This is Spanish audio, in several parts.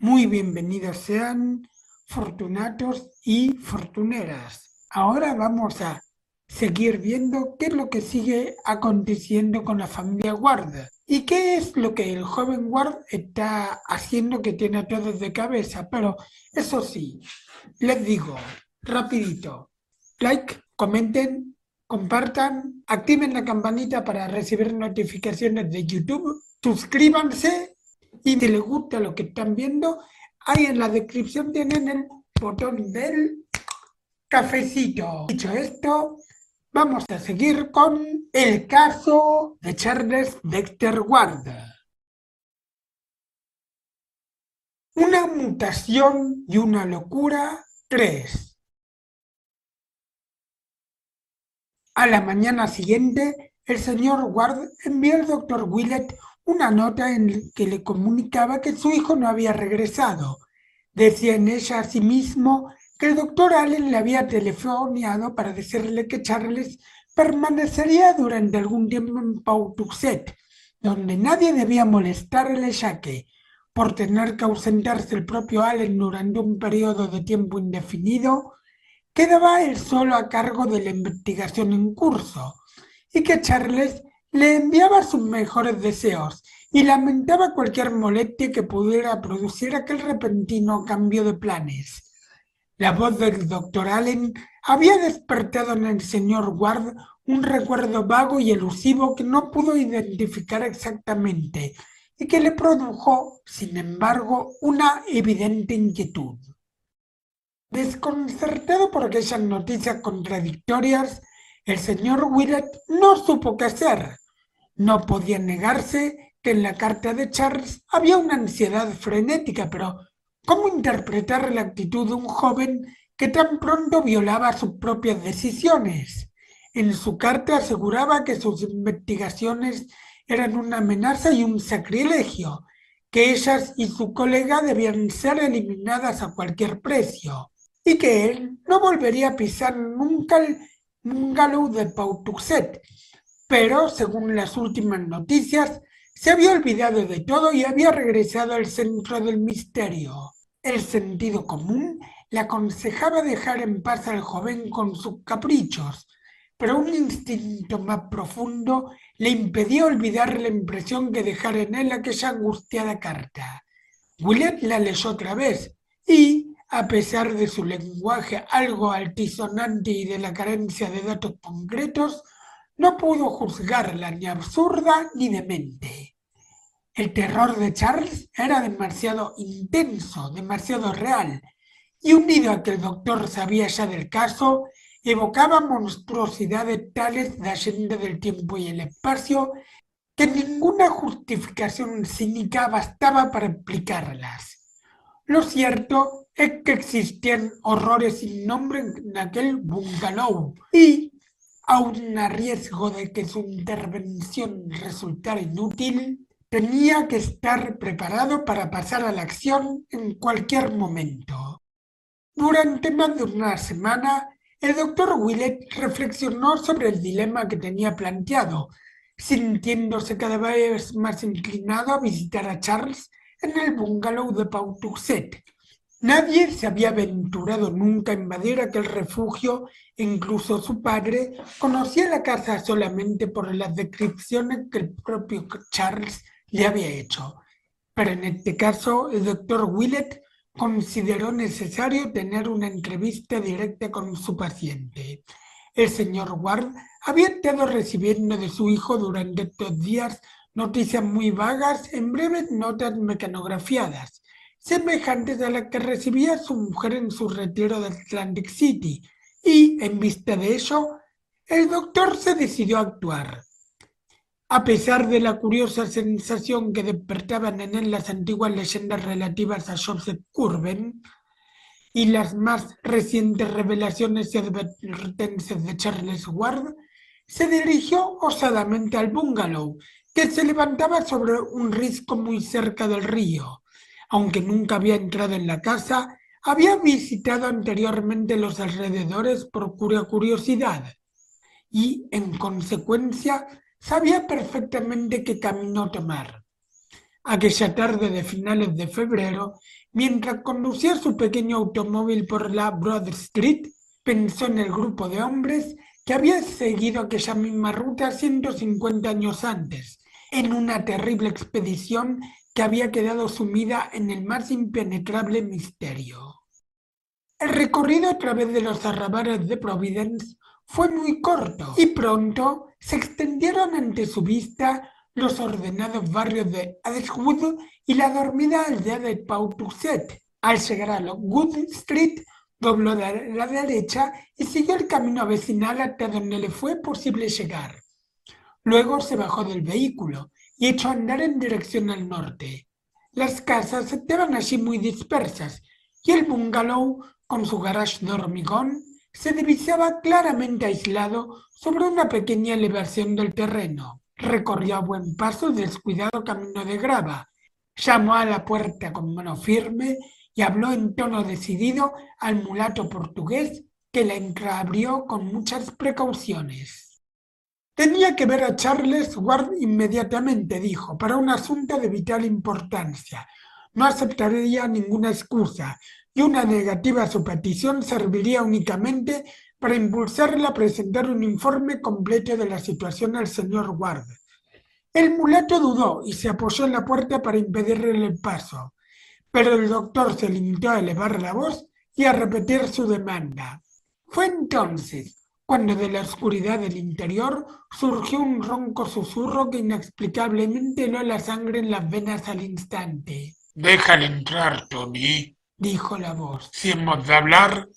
Muy bienvenidos sean, fortunatos y fortuneras. Ahora vamos a seguir viendo qué es lo que sigue aconteciendo con la familia Ward y qué es lo que el joven Ward está haciendo que tiene a todos de cabeza. Pero eso sí, les digo, rapidito, like, comenten, compartan, activen la campanita para recibir notificaciones de YouTube, suscríbanse y si les gusta lo que están viendo, ahí en la descripción tienen el botón del cafecito. Dicho esto, vamos a seguir con el caso de Charles Dexter Ward. Una mutación y una locura 3. A la mañana siguiente, el señor Ward envió al doctor Willett una nota en la que le comunicaba que su hijo no había regresado. Decía en ella asimismo que el doctor Allen le había telefoneado para decirle que Charles permanecería durante algún tiempo en Pawtuxet, donde nadie debía molestarle, ya que, por tener que ausentarse el propio Allen durante un periodo de tiempo indefinido, quedaba él solo a cargo de la investigación en curso, y que Charles le enviaba sus mejores deseos y lamentaba cualquier molestia que pudiera producir aquel repentino cambio de planes. La voz del doctor Allen había despertado en el señor Ward un recuerdo vago y elusivo que no pudo identificar exactamente y que le produjo, sin embargo, una evidente inquietud. Desconcertado por aquellas noticias contradictorias, el señor Willett no supo qué hacer. No podía negarse que en la carta de Charles había una ansiedad frenética, pero ¿cómo interpretar la actitud de un joven que tan pronto violaba sus propias decisiones? En su carta aseguraba que sus investigaciones eran una amenaza y un sacrilegio, que ellas y su colega debían ser eliminadas a cualquier precio y que él no volvería a pisar nunca el bungalow de Pawtuxet, pero según las últimas noticias, se había olvidado de todo y había regresado al centro del misterio. El sentido común le aconsejaba dejar en paz al joven con sus caprichos, pero un instinto más profundo le impedía olvidar la impresión que dejara en él aquella angustiada carta. Willett la leyó otra vez y, a pesar de su lenguaje algo altisonante y de la carencia de datos concretos, no pudo juzgarla ni absurda ni demente. El terror de Charles era demasiado intenso, demasiado real, y unido a que el doctor sabía ya del caso, evocaba monstruosidades tales de allende del tiempo y el espacio que ninguna justificación cínica bastaba para explicarlas. Lo cierto es que existían horrores sin nombre en aquel bungalow y, aun a riesgo de que su intervención resultara inútil, tenía que estar preparado para pasar a la acción en cualquier momento. Durante más de una semana, el doctor Willett reflexionó sobre el dilema que tenía planteado, sintiéndose cada vez más inclinado a visitar a Charles en el bungalow de Pawtuxet. Nadie se había aventurado nunca a invadir aquel refugio e incluso su padre conocía la casa solamente por las descripciones que el propio Charles le había hecho. Pero en este caso, el doctor Willett consideró necesario tener una entrevista directa con su paciente. El señor Ward había estado recibiendo de su hijo durante estos días noticias muy vagas en breves notas mecanografiadas, semejantes a las que recibía su mujer en su retiro de Atlantic City, y, en vista de ello, el doctor se decidió a actuar. A pesar de la curiosa sensación que despertaban en él las antiguas leyendas relativas a Joseph Curwen y las más recientes revelaciones y advertencias de Charles Ward, se dirigió osadamente al bungalow, que se levantaba sobre un risco muy cerca del río. Aunque nunca había entrado en la casa, había visitado anteriormente los alrededores por pura curiosidad y, en consecuencia, sabía perfectamente qué camino tomar. Aquella tarde de finales de febrero, mientras conducía su pequeño automóvil por la Broad Street, pensó en el grupo de hombres que había seguido aquella misma ruta 150 años antes, en una terrible expedición que había quedado sumida en el más impenetrable misterio. El recorrido a través de los arrabales de Providence fue muy corto y pronto se extendieron ante su vista los ordenados barrios de Edgewood y la dormida aldea de Pawtucket. Al llegar a Lockwood Street, dobló a la derecha y siguió el camino vecinal hasta donde le fue posible llegar. Luego se bajó del vehículo y echó a andar en dirección al norte. Las casas estaban allí muy dispersas y el bungalow, con su garage de hormigón, se divisaba claramente aislado sobre una pequeña elevación del terreno. Recorrió a buen paso el descuidado camino de grava, llamó a la puerta con mano firme y habló en tono decidido al mulato portugués, que la entreabrió con muchas precauciones. Tenía que ver a Charles Ward inmediatamente, dijo, para un asunto de vital importancia. No aceptaría ninguna excusa y una negativa a su petición serviría únicamente para impulsarla a presentar un informe completo de la situación al señor Ward. El mulato dudó y se apoyó en la puerta para impedirle el paso, pero el doctor se limitó a elevar la voz y a repetir su demanda. Fue entonces cuando de la oscuridad del interior surgió un ronco susurro que inexplicablemente heló la sangre en las venas al instante. Déjale entrar, Tony, Dijo la voz. si hemos de hablar,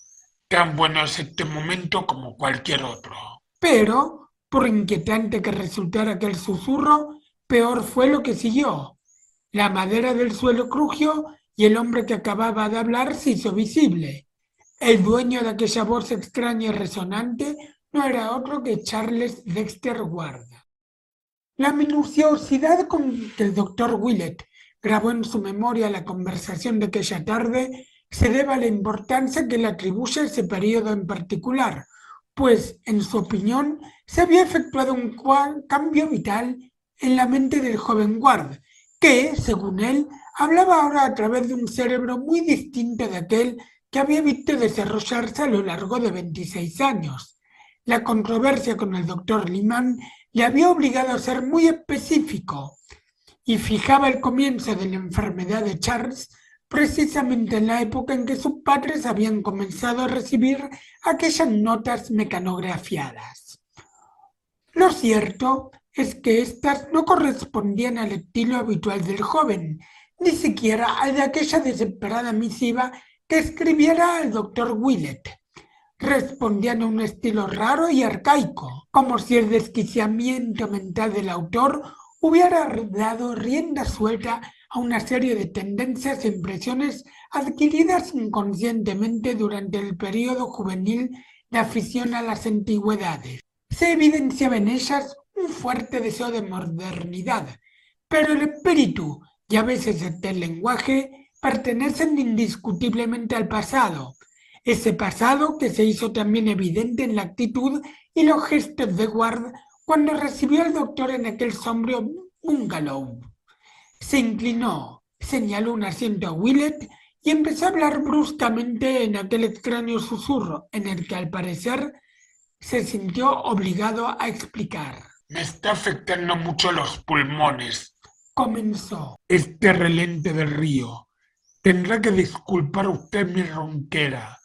tan bueno es este momento como cualquier otro. Pero, por inquietante que resultara aquel susurro, peor fue lo que siguió. La madera del suelo crujió y el hombre que acababa de hablar se hizo visible. El dueño de aquella voz extraña y resonante no era otro que Charles Dexter Ward. La minuciosidad con que el doctor Willett grabó en su memoria la conversación de aquella tarde se debe a la importancia que le atribuye a ese periodo en particular, pues, en su opinión, se había efectuado un cambio vital en la mente del joven Ward, que, según él, hablaba ahora a través de un cerebro muy distinto de aquel que había visto desarrollarse a lo largo de 26 años. La controversia con el doctor Lyman le había obligado a ser muy específico y fijaba el comienzo de la enfermedad de Charles precisamente en la época en que sus padres habían comenzado a recibir aquellas notas mecanografiadas. Lo cierto es que éstas no correspondían al estilo habitual del joven, ni siquiera al de aquella desesperada misiva que escribiera al doctor Willett. Respondían a un estilo raro y arcaico, como si el desquiciamiento mental del autor hubiera dado rienda suelta a una serie de tendencias e impresiones adquiridas inconscientemente durante el periodo juvenil de afición a las antigüedades. Se evidenciaba en ellas un fuerte deseo de modernidad, pero el espíritu y a veces hasta el lenguaje pertenecen indiscutiblemente al pasado, ese pasado que se hizo también evidente en la actitud y los gestos de Ward cuando recibió al doctor en aquel sombrío bungalow. Se inclinó, señaló un asiento a Willett y empezó a hablar bruscamente en aquel extraño susurro en el que al parecer se sintió obligado a explicar. Me está afectando mucho los pulmones. Comenzó. Este relente del río. Tendrá que disculpar usted mi ronquera.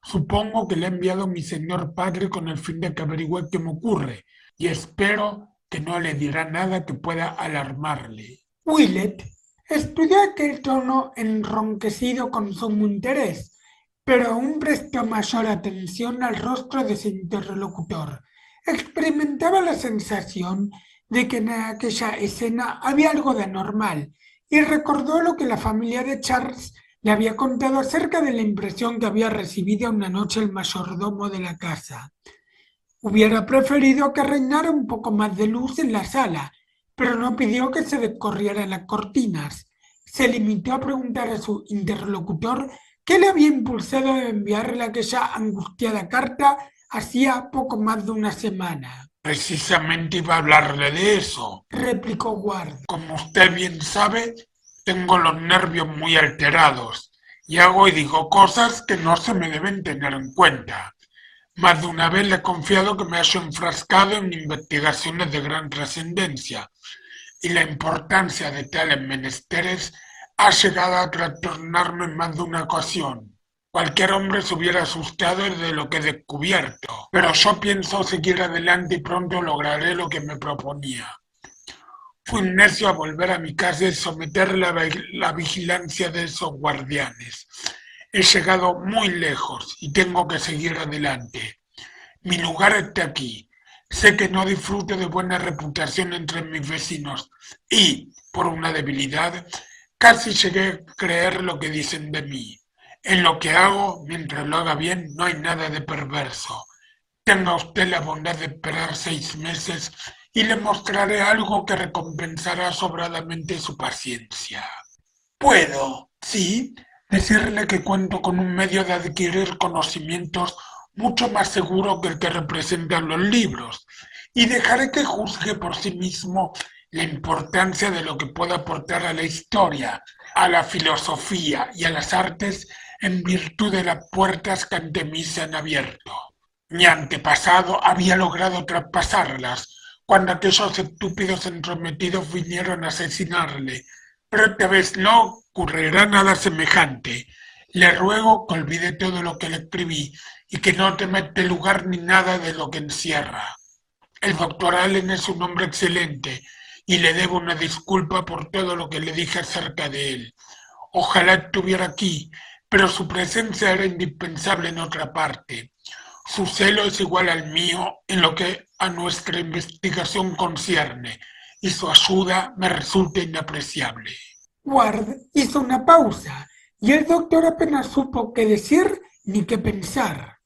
Supongo que le ha enviado mi señor padre con el fin de que averigüe qué me ocurre, y espero que no le dirá nada que pueda alarmarle. Willett estudió aquel tono enronquecido con sumo interés, pero aún prestó mayor atención al rostro de su interlocutor. Experimentaba la sensación de que en aquella escena había algo de anormal y recordó lo que la familia de Charles le había contado acerca de la impresión que había recibido una noche el mayordomo de la casa. Hubiera preferido que reinara un poco más de luz en la sala, pero no pidió que se descorrieran las cortinas. Se limitó a preguntar a su interlocutor qué le había impulsado a enviarle aquella angustiada carta hacía poco más de una semana. Precisamente iba a hablarle de eso. replicó Ward. Como usted bien sabe, tengo los nervios muy alterados y hago y digo cosas que no se me deben tener en cuenta. Más de una vez le he confiado que me hallo enfrascado en investigaciones de gran trascendencia y la importancia de tales menesteres ha llegado a trastornarme en más de una ocasión. Cualquier hombre se hubiera asustado de lo que he descubierto, pero yo pienso seguir adelante y pronto lograré lo que me proponía. Fui un necio a volver a mi casa y someter la vigilancia de esos guardianes. He llegado muy lejos y tengo que seguir adelante. Mi lugar está aquí. Sé que no disfruto de buena reputación entre mis vecinos y, por una debilidad, casi llegué a creer lo que dicen de mí. En lo que hago, mientras lo haga bien, no hay nada de perverso. Tenga usted la bondad de esperar 6 meses y le mostraré algo que recompensará sobradamente su paciencia. Puedo, sí, decirle que cuento con un medio de adquirir conocimientos mucho más seguro que el que representan los libros, y dejaré que juzgue por sí mismo la importancia de lo que puede aportar a la historia, a la filosofía y a las artes en virtud de las puertas que ante mí se han abierto. Mi antepasado había logrado traspasarlas cuando aquellos estúpidos entrometidos vinieron a asesinarle, pero esta vez no ocurrirá nada semejante. Le ruego que olvide todo lo que le escribí y que no teme este lugar ni nada de lo que encierra. El doctor Allen es un hombre excelente y le debo una disculpa por todo lo que le dije acerca de él. Ojalá estuviera aquí, pero su presencia era indispensable en otra parte. Su celo es igual al mío en lo que a nuestra investigación concierne, y su ayuda me resulta inapreciable. Ward hizo una pausa y el doctor apenas supo qué decir ni qué pensar.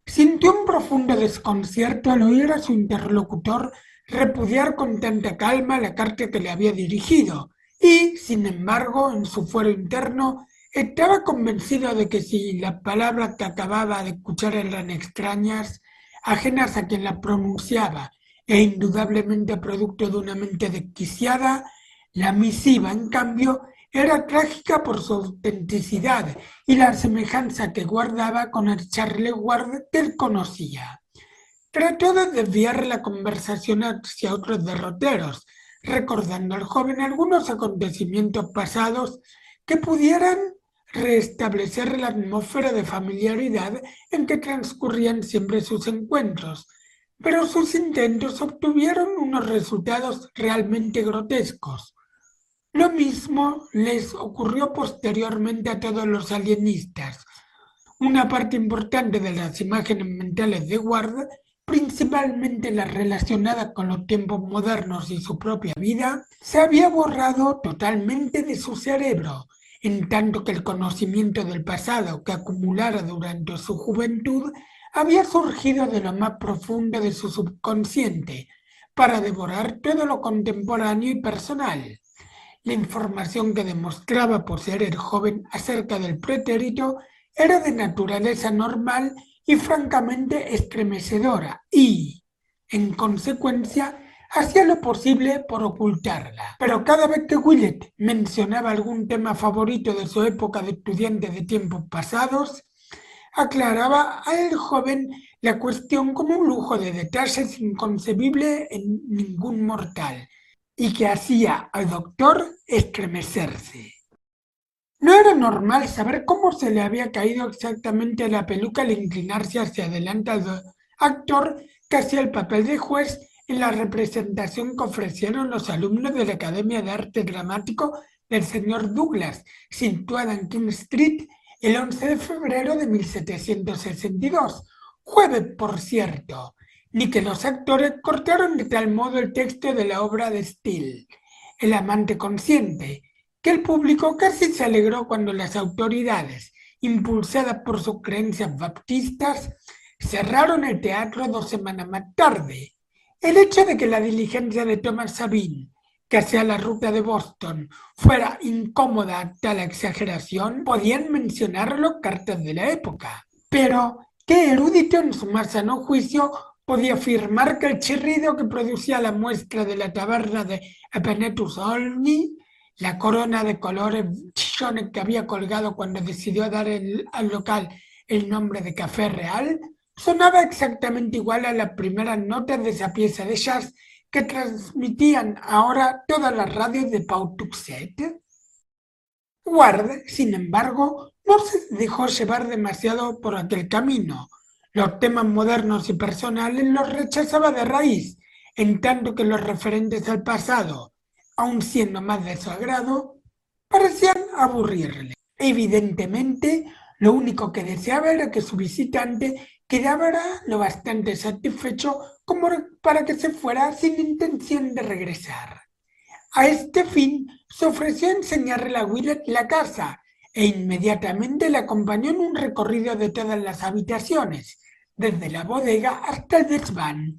Sintió un profundo desconcierto al oír a su interlocutor repudiar con tanta calma la carta que le había dirigido y, sin embargo, en su fuero interno, estaba convencido de que si las palabras que acababa de escuchar eran extrañas, ajenas a quien las pronunciaba e indudablemente producto de una mente desquiciada, la misiva, en cambio, era trágica por su autenticidad y la semejanza que guardaba con el Charles Ward que él conocía. Trató de desviar la conversación hacia otros derroteros, recordando al joven algunos acontecimientos pasados que pudieran restablecer la atmósfera de familiaridad en que transcurrían siempre sus encuentros, pero sus intentos obtuvieron unos resultados realmente grotescos. Lo mismo les ocurrió posteriormente a todos los alienistas. Una parte importante de las imágenes mentales de Ward, principalmente las relacionadas con los tiempos modernos y su propia vida, se había borrado totalmente de su cerebro, en tanto que el conocimiento del pasado que acumulara durante su juventud había surgido de lo más profundo de su subconsciente para devorar todo lo contemporáneo y personal. La información que demostraba poseer el joven acerca del pretérito era de naturaleza normal y francamente estremecedora y, en consecuencia, hacía lo posible por ocultarla. Pero cada vez que Willett mencionaba algún tema favorito de su época de estudiante de tiempos pasados, aclaraba al joven la cuestión como un lujo de detalles inconcebible en ningún mortal y que hacía al doctor estremecerse. No era normal saber cómo se le había caído exactamente la peluca al inclinarse hacia adelante al actor que hacía el papel de juez en la representación que ofrecieron los alumnos de la Academia de Arte Dramático del señor Douglas, situada en King Street, el 11 de febrero de 1762, jueves por cierto, ni que los actores cortaron de tal modo el texto de la obra de Steele, El amante consciente, que el público casi se alegró cuando las autoridades, impulsadas por sus creencias baptistas, cerraron el teatro 2 semanas más tarde. El hecho de que la diligencia de Thomas Sabine, que hacía la ruta de Boston, fuera incómoda a tal exageración, podían mencionarlo cartas de la época. Pero, ¿qué erudito en su más sano juicio podía afirmar que el chirrido que producía la muestra de la taberna de Epenetus Olney, la corona de colores chillones que había colgado cuando decidió dar al local el nombre de Café Real, sonaba exactamente igual a las primeras notas de esa pieza de jazz que transmitían ahora todas las radios de Pawtuxet. Ward, sin embargo, no se dejó llevar demasiado por aquel camino. Los temas modernos y personales los rechazaba de raíz, en tanto que los referentes al pasado, aun siendo más de su agrado, parecían aburrirle. Evidentemente, lo único que deseaba era que su visitante quedara lo bastante satisfecho como para que se fuera sin intención de regresar. A este fin se ofreció a enseñarle a Willett la casa e inmediatamente le acompañó en un recorrido de todas las habitaciones, desde la bodega hasta el desván.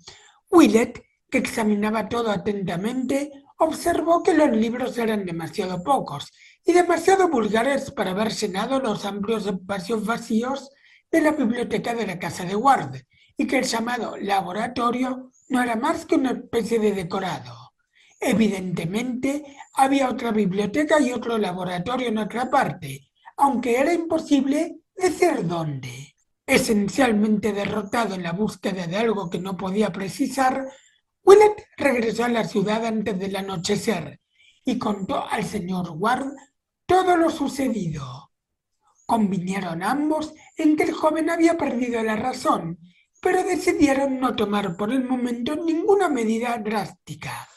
Willett, que examinaba todo atentamente, observó que los libros eran demasiado pocos y demasiado vulgares para haber llenado los amplios espacios vacíos de la biblioteca de la casa de Ward, y que el llamado laboratorio no era más que una especie de decorado. Evidentemente, había otra biblioteca y otro laboratorio en otra parte, aunque era imposible decir dónde. Esencialmente derrotado en la búsqueda de algo que no podía precisar, Willett regresó a la ciudad antes del anochecer y contó al señor Ward todo lo sucedido. Convinieron ambos en que el joven había perdido la razón, pero decidieron no tomar por el momento ninguna medida drástica.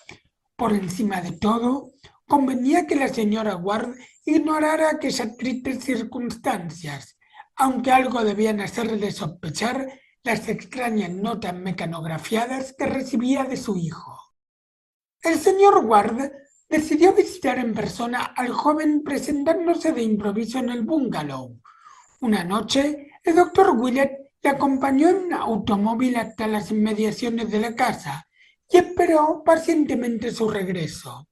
Por encima de todo, convenía que la señora Ward ignorara aquellas tristes circunstancias, aunque algo debían hacerle sospechar las extrañas notas mecanografiadas que recibía de su hijo. El señor Ward decidió visitar en persona al joven presentándose de improviso en el bungalow. Una noche, el doctor Willett le acompañó en un automóvil hasta las inmediaciones de la casa y esperó pacientemente su regreso.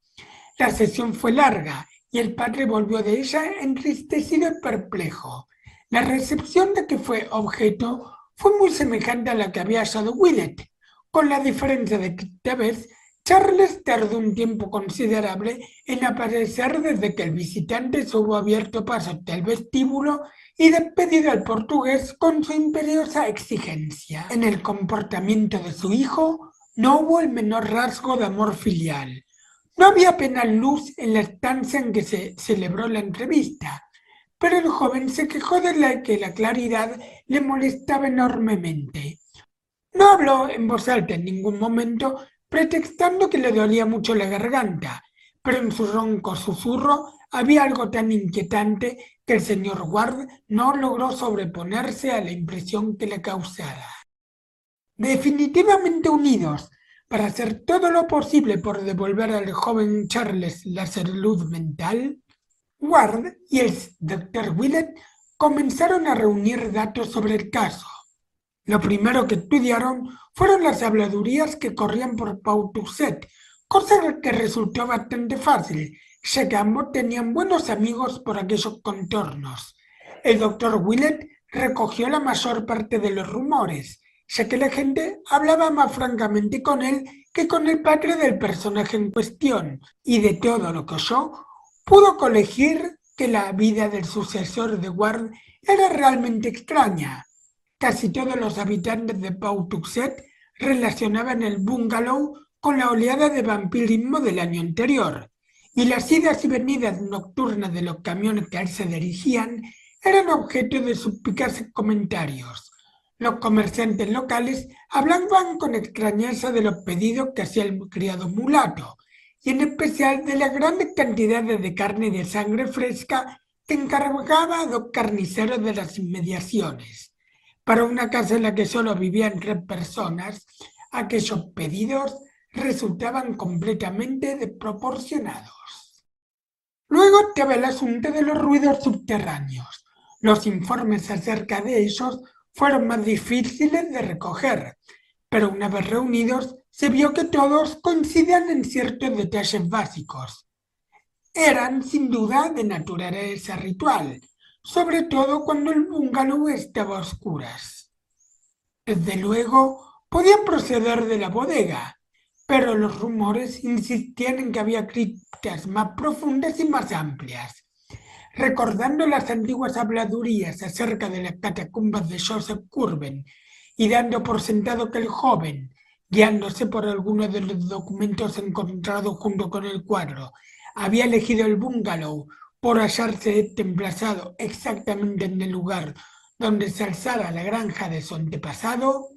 La sesión fue larga y el padre volvió de ella entristecido y perplejo. La recepción de que fue objeto fue muy semejante a la que había hallado Willett, con la diferencia de que esta vez Charles tardó un tiempo considerable en aparecer desde que el visitante se hubo abierto paso hasta el vestíbulo y despedido al portugués con su imperiosa exigencia. En el comportamiento de su hijo no hubo el menor rasgo de amor filial. No había apenas luz en la estancia en que se celebró la entrevista, pero el joven se quejó de que la claridad le molestaba enormemente. No habló en voz alta en ningún momento, pretextando que le dolía mucho la garganta, pero en su ronco susurro había algo tan inquietante que el señor Ward no logró sobreponerse a la impresión que le causara. Definitivamente unidos para hacer todo lo posible por devolver al joven Charles la salud mental, Ward y el Dr. Willett comenzaron a reunir datos sobre el caso. Lo primero que estudiaron fueron las habladurías que corrían por Pawtuxet, cosa que resultó bastante fácil, ya que ambos tenían buenos amigos por aquellos contornos. El doctor Willett recogió la mayor parte de los rumores, ya que la gente hablaba más francamente con él que con el padre del personaje en cuestión, y de todo lo que oyó, pudo colegir que la vida del sucesor de Ward era realmente extraña. Casi todos los habitantes de Pawtuxet relacionaban el bungalow con la oleada de vampirismo del año anterior, y las idas y venidas nocturnas de los camiones que a él se dirigían eran objeto de suspicaces comentarios. Los comerciantes locales hablaban con extrañeza de los pedidos que hacía el criado mulato, y en especial de las grandes cantidades de carne y de sangre fresca que encargaba a dos carniceros de las inmediaciones. Para una casa en la que solo vivían 3 personas, aquellos pedidos resultaban completamente desproporcionados. Luego estaba el asunto de los ruidos subterráneos. Los informes acerca de ellos fueron más difíciles de recoger, pero una vez reunidos se vio que todos coincidían en ciertos detalles básicos. Eran sin duda de naturaleza ritual, sobre todo cuando el bungalow estaba a oscuras. Desde luego, podían proceder de la bodega, pero los rumores insistían en que había criptas más profundas y más amplias. Recordando las antiguas habladurías acerca de las catacumbas de Joseph Curwen y dando por sentado que el joven, guiándose por algunos de los documentos encontrados junto con el cuadro, había elegido el bungalow por hallarse emplazado exactamente en el lugar donde se alzaba la granja de su antepasado,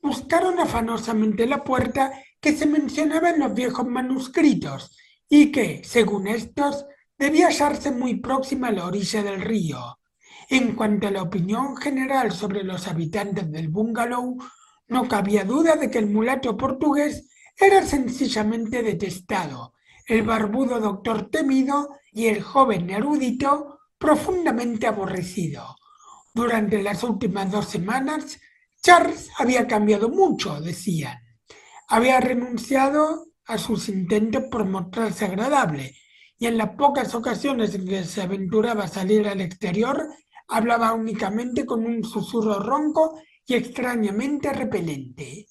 buscaron afanosamente la puerta que se mencionaba en los viejos manuscritos y que, según estos, debía hallarse muy próxima a la orilla del río. En cuanto a la opinión general sobre los habitantes del bungalow, no cabía duda de que el mulato portugués era sencillamente detestado, el barbudo doctor temido y el joven erudito profundamente aborrecido. Durante las últimas 2 semanas, Charles había cambiado mucho, decían. Había renunciado a sus intentos por mostrarse agradable y en las pocas ocasiones en que se aventuraba a salir al exterior, hablaba únicamente con un susurro ronco y extrañamente repelente.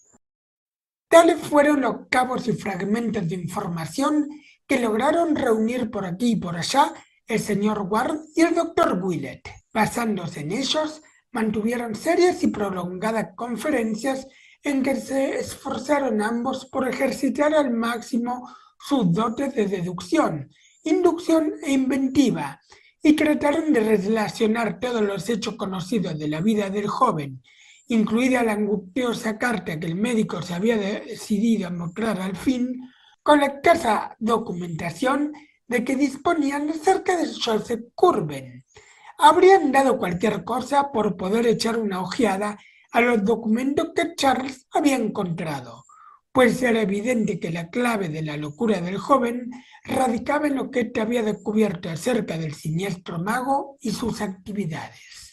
Tales fueron los cabos y fragmentos de información que lograron reunir por aquí y por allá el señor Ward y el doctor Willett. Basándose en ellos, mantuvieron serias y prolongadas conferencias en que se esforzaron ambos por ejercitar al máximo sus dotes de deducción, inducción e inventiva, y trataron de relacionar todos los hechos conocidos de la vida del joven, incluida la angustiosa carta que el médico se había decidido a mostrar al fin, con la escasa documentación de que disponían acerca de Joseph Curwen. Habrían dado cualquier cosa por poder echar una ojeada a los documentos que Charles había encontrado, pues era evidente que la clave de la locura del joven radicaba en lo que éste había descubierto acerca del siniestro mago y sus actividades.